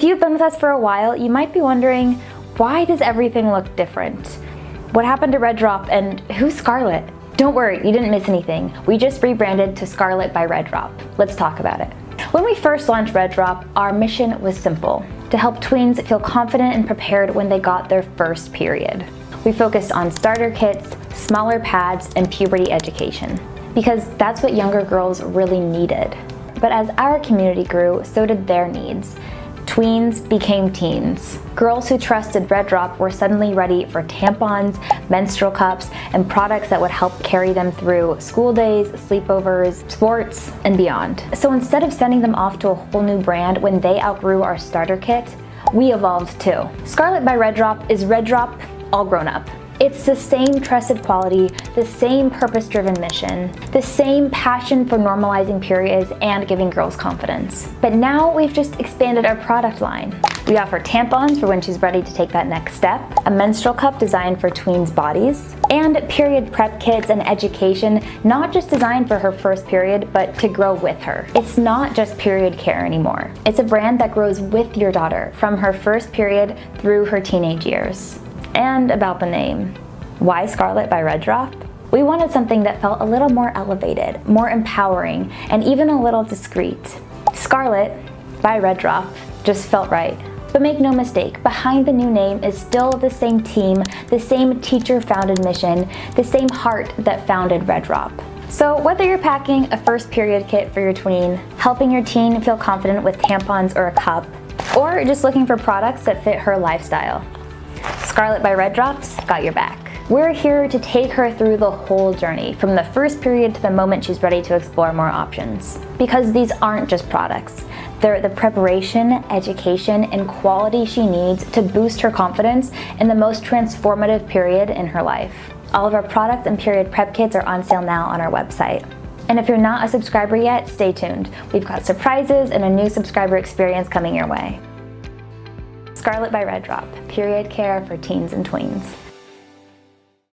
you've been with us for a while, you might be wondering, why does everything look different? What happened to RedDrop and who's Scarlet? Don't worry, you didn't miss anything. We just rebranded to Scarlet by RedDrop. Let's talk about it. When we first launched RedDrop, our mission was simple: to help tweens feel confident and prepared when they got their first period. We focused on starter kits, smaller pads, and puberty education, because that's what younger girls really needed. But as our community grew, so did their needs. Tweens became teens. Girls who trusted RedDrop were suddenly ready for tampons, menstrual cups, and products that would help carry them through school days, sleepovers, sports, and beyond. So instead of sending them off to a whole new brand when they outgrew our starter kit, we evolved too. Scarlet by RedDrop is RedDrop all grown up. It's the same trusted quality, the same purpose-driven mission, the same passion for normalizing periods and giving girls confidence. But now we've just expanded our product line. We offer tampons for when she's ready to take that next step, a menstrual cup designed for tweens' bodies, and period prep kits and education not just designed for her first period, but to grow with her. It's not just period care anymore. It's a brand that grows with your daughter from her first period through her teenage years. And about the name. Why Scarlet by RedDrop? We wanted something that felt a little more elevated, more empowering, and even a little discreet. Scarlet by RedDrop just felt right. But make no mistake, behind the new name is still the same team, the same teacher-founded mission, the same heart that founded RedDrop. So whether you're packing a first period kit for your tween, helping your teen feel confident with tampons or a cup, or just looking for products that fit her lifestyle, Scarlet by RedDrop's got your back. We're here to take her through the whole journey, from the first period to the moment she's ready to explore more options. Because these aren't just products. They're the preparation, education, and quality she needs to boost her confidence in the most transformative period in her life. All of our products and period prep kits are on sale now on our website. And if you're not a subscriber yet, stay tuned. We've got surprises and a new subscriber experience coming your way. Scarlet by RedDrop, period care for teens and tweens.